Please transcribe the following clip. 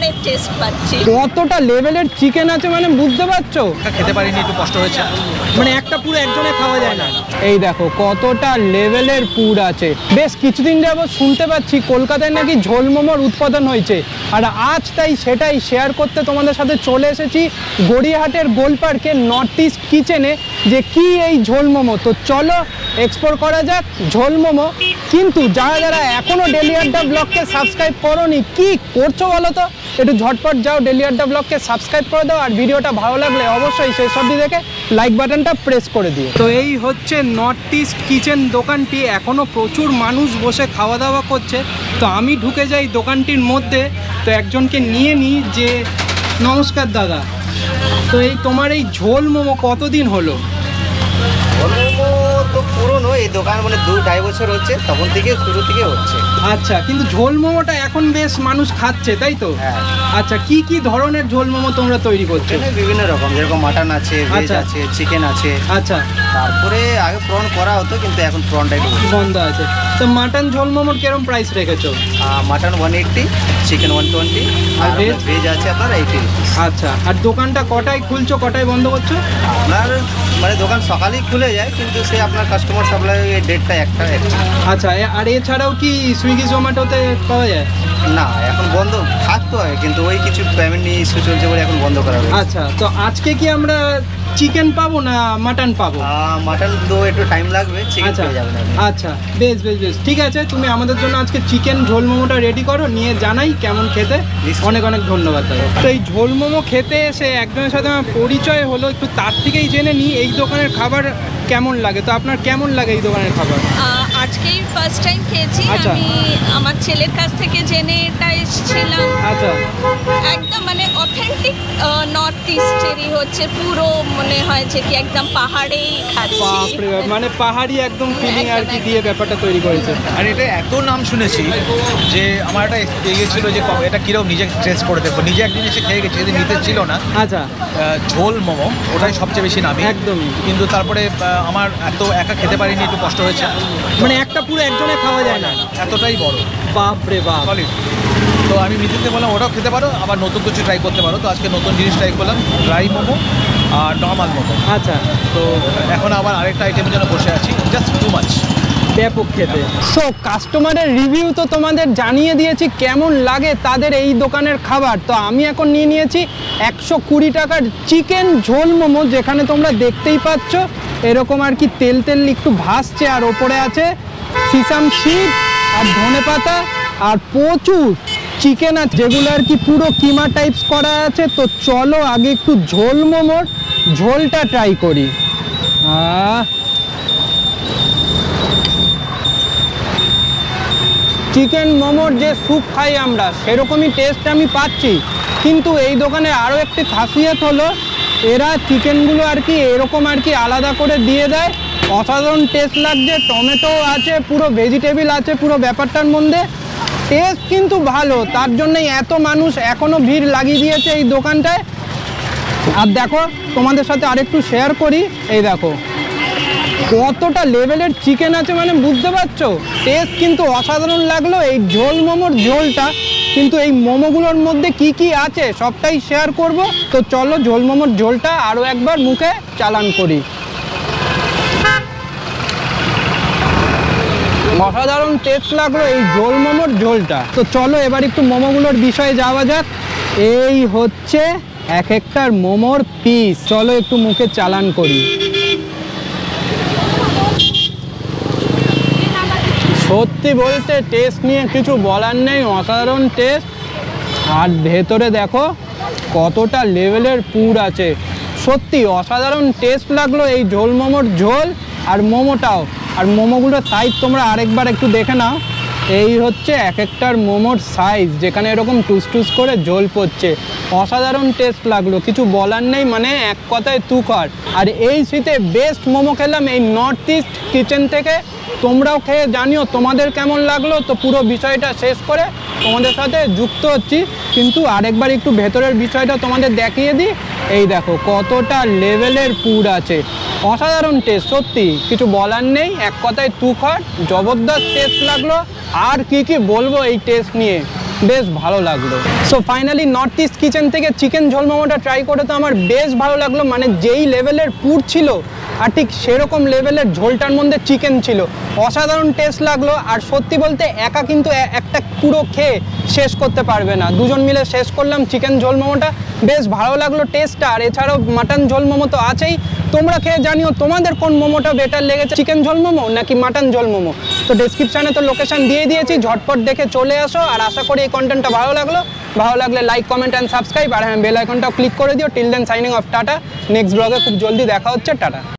চিকেনের টেস্ট পাচ্ছি। কতটা লেভেলের চিকেন আছে মানে বুঝতে পারছো? খেতে পারিনি, একটু কষ্ট হয়েছে, মানে একটা পুরো একজনে খাওয়া যায় না। এই দেখো কতটা লেভেলের পুর আছে। বেশ কিছুদিন যাবত শুনতে পাচ্ছি কলকাতায় নাকি ঝোল মোমোর উৎপাদন হয়েছে, আর আজ তাই সেটাই শেয়ার করতে তোমাদের সাথে চলে এসেছি গড়িয়াহাটের গোলপার্কে নর্থ ইস্ট কিচেনে, যে কি এই ঝোল মোমো। তো চলো এক্সপ্লোর করা যাক ঝোল মোমো। কিন্তু যারা যারা এখনো ডেলি আড্ডা ব্লগকে সাবস্ক্রাইব করোনি, কি করছো বলো তো? একটু ঝটপট যাও ডেলি আড্ডা ব্লগকে সাবস্ক্রাইব করে দাও, আর ভিডিওটা ভালো লাগলে অবশ্যই শেষ অবধি দেখে লাইক বাটনটা প্রেস করে দিও। তো এই হচ্ছে নর্থ ইস্ট কিচেন দোকানটি, এখনো প্রচুর মানুষ বসে খাওয়া দাওয়া করছে। তো আমি ঢুকে যাই দোকানটির মধ্যে, তো একজনকে নিয়ে নিই। যে নমস্কার দাদা, তো এই তোমার এই ঝোল মোমো কতদিন হলো? মোমো তো পুরনো, এই দোকান মানে 2-2.5 বছর হচ্ছে, তখন থেকে শুরু থেকে হচ্ছে। আচ্ছা, কিন্তু ঝোল মোমোটা এখন বেশ মানুষ খাচ্ছে, তাই তো? হ্যাঁ। আচ্ছা, কি কি ধরনের ঝোল মোমো তোমরা তৈরি করছো? বিভিন্ন রকম, যেরকম মাটন আছে, ভেজ আচ্ছা। আছে, চিকেন আছে। আচ্ছা, তারপরে আগে প্রন করা হতো, কিন্তু এখন প্রনটা একটু বন্ধ আছে। তো মাটন ঝোল মোমোর কিরকম প্রাইস রেখেছো? মাটন 180, চিকেন 120, আর আর ভেজ আছে আপনার 80। আচ্ছা, আর দোকানটা কটায় খুলছো, কটায় বন্ধ করছো? আপনার মানে দোকান সকালেই খুলে যায়, কিন্তু সে আপনার কাস্টমার সাপ্লাই ডেটটা একটা। আচ্ছা, আর এছাড়াও কি সুইগি জোম্যাটোতে পাওয়া যায়? না, এখন বন্ধ থাকতে হয়, কিন্তু ওই কিছু পেমেন্ট নিয়ে ইস্যু চলছে বলে এখন বন্ধ করা হয়েছে। আচ্ছা, তো আজকে কি আমরা চিকেন পাবো না মাটন পাবো? মাটন তো একটু টাইম লাগবে, চিকেন পেয়ে যাবেন আপনি। আচ্ছা, বেশ বেশ বেশ, ঠিক আছে। তুমি আমাদের জন্য আজকে চিকেন ঝোল মোমোটা রেডি করো, নিয়ে জানাই কেমন খেতে। অনেক অনেক ধন্যবাদ দাদা। তো এই ঝোল মোমো খেতে এসে একজনের সাথে আমার পরিচয় হলো, একটু তার থেকেই জেনে নিই এই দোকানের খাবার কেমন লাগে। তো আপনার কেমন লাগে এই দোকানের খাবার? আজকেই ফার্স্ট টাইম খেয়েছি। আচ্ছা। আমি আমার ছেলের কাছ থেকে জেনে এটা এসেছিলাম। আচ্ছা, একদম মানে অথেন্টিক নর্থ ইস্টেরই হচ্ছে, পুরো মনে হয়েছে কি একদম পাহাড়েই খাচ্ছি। বাপরে বাপ, মানে পাহাড়ি একদম ফিলিং আর কি দিয়ে ব্যাপারটা তৈরি করেছে। আর এটা এত নাম শুনেছি যে আমার একটা ইয়ে ছিল যে এটা কীরকম নিজে টেস্ট করে দেখবো। নিজে একদিন এসে খেয়ে গেছি, যেদিন নিতে ছিল না। আচ্ছা, ঝোল মোমো ওটাই সবচেয়ে বেশি নামি একদমই। কিন্তু তারপরে আমার এত একা খেতে পারিনি, একটু কষ্ট হয়েছে, মানে একটা পুরো একজনে খাওয়া যায় না, এতটাই বড়। বাপরে বাপ। সলিড। তো আমি নিজেতে বললাম ওটাও খেতে পারো, আবার নতুন কিছু ট্রাই করতে পারো। তো আজকে নতুন জিনিস ট্রাই করলাম, ড্রাই মোমো আর নর্মাল মোমো। আচ্ছা, তো এখন আবার আরেকটা আইটেমের জন্য বসে আছি, জাস্ট টু মাচ ব্যাপক খেতে। সো কাস্টমারের রিভিউ তো তোমাদের জানিয়ে দিয়েছি কেমন লাগে তাদের এই দোকানের খাবার। তো আমি এখন নিয়ে নিয়েছি 120 টাকার চিকেন ঝোল মোমো, যেখানে তোমরা দেখতেই পাচ্ছ এরকম আর কি তেল তেল একটু ভাসছে, আর ওপরে আছে সিসাম সিড আর ধনেপাতা আর প্রচুর চিকেন আছে, যেগুলো আর কি পুরো কিমা টাইপস করা আছে। তো চলো আগে একটু ঝোল মোমোর ঝোলটা ট্রাই করি। চিকেন মোমোর যে স্যুপ খাই আমরা, সেরকমই টেস্ট আমি পাচ্ছি। কিন্তু এই দোকানে আরও একটি খাসিয়ত হলো, এরা চিকেনগুলো আর কি এরকম আর কি আলাদা করে দিয়ে দেয়। অসাধারণ টেস্ট লাগছে, টমেটো আছে, পুরো ভেজিটেবল আছে পুরো ব্যাপারটার মধ্যে। টেস্ট কিন্তু ভালো, তার জন্যই এত মানুষ এখনও ভিড় লাগিয়ে দিয়েছে এই দোকানটায়। আর দেখো তোমাদের সাথে আরেকটু শেয়ার করি, এই দেখো কতটা লেভেলের চিকেন আছে মানে বুঝতে পারছো। টেস্ট কিন্তু অসাধারণ লাগলো এই ঝোল মোমোর ঝোলটা। কিন্তু এই মোমোগুলোর মধ্যে কি কি আছে সবটাই শেয়ার করব। তো চলো ঝোল মোমোর ঝোলটা আরও একবার মুখে চালান করি। অসাধারণ টেস্ট লাগলো এই ঝোল মোমোর ঝোলটা। তো চলো এবার একটু মোমোগুলোর বিষয়ে যাওয়া যাক। এই হচ্ছে এক একটার মোমোর পিস, চলো একটু মুখে চালান করি। সত্যি বলতে টেস্ট নিয়ে কিছু বলার নেই, অসাধারণ টেস্ট। আর ভেতরে দেখো কতটা লেভেলের পুর আছে, সত্যি অসাধারণ টেস্ট লাগলো এই ঝোল মোমোর ঝোল আর মোমোটাও। আর মোমোগুলোর সাইজ তোমরা আরেকবার একটু দেখে নাও। এই হচ্ছে এক একটার মোমোর সাইজ, যেখানে এরকম টুস করে ঝোল পড়ছে। অসাধারণ টেস্ট লাগলো, কিছু বলার নেই, মানে এক কথায় তুখর। আর এই শীতে বেস্ট মোমো খেলাম এই নর্থ ইস্ট কিচেন থেকে। তোমরাও খেয়ে জানিও তোমাদের কেমন লাগলো। তো পুরো বিষয়টা শেষ করে তোমাদের সাথে যুক্ত হচ্ছি, কিন্তু আরেকবার একটু ভেতরের বিষয়টা তোমাদের দেখিয়ে দিই। এই দেখো কতটা লেভেলের পুর আছে, অসাধারণ টেস্ট, সত্যি কিছু বলার নেই, এক কথায় তুখর, জবরদস্ত টেস্ট লাগলো। আর কি কি বলবো এই টেস্ট নিয়ে, বেশ ভালো লাগলো। So finally north east kitchen থেকে চিকেন ঝোল মোমোটা ট্রাই করে তো আমার বেশ ভালো লাগলো, মানে যেই লেভেলের পুর ছিল আর ঠিক সেরকম লেভেলের ঝোলটার মধ্যে চিকেন ছিল, অসাধারণ টেস্ট লাগলো। আর সত্যি বলতে একা কিন্তু একটা পুরো খেয়ে শেষ করতে পারবে না, দুজন মিলে শেষ করলাম চিকেন ঝোল মোমোটা, বেশ ভালো লাগলো টেস্টটা। আর এছাড়াও মাটন ঝোল মোমো তো আছেই, তোমরা খেয়ে জানিও তোমাদের কোন মোমোটা বেটার লেগেছে, চিকেন ঝোল মোমো নাকি মাটন ঝোল মোমো। তো ডেসক্রিপশানে তো লোকেশন দিয়ে দিয়েছি, ঝটপট দেখে চলে আসো। আর আশা করি এই কন্টেন্টটা ভালো লাগলে লাইক কমেন্ট অ্যান্ড সাবস্ক্রাইব, আর হ্যাঁ বেল আইকনটাও ক্লিক করে দিও। Till then signing off, tata. Next ব্লগে খুব জলদি দেখা হচ্ছে, টাটা।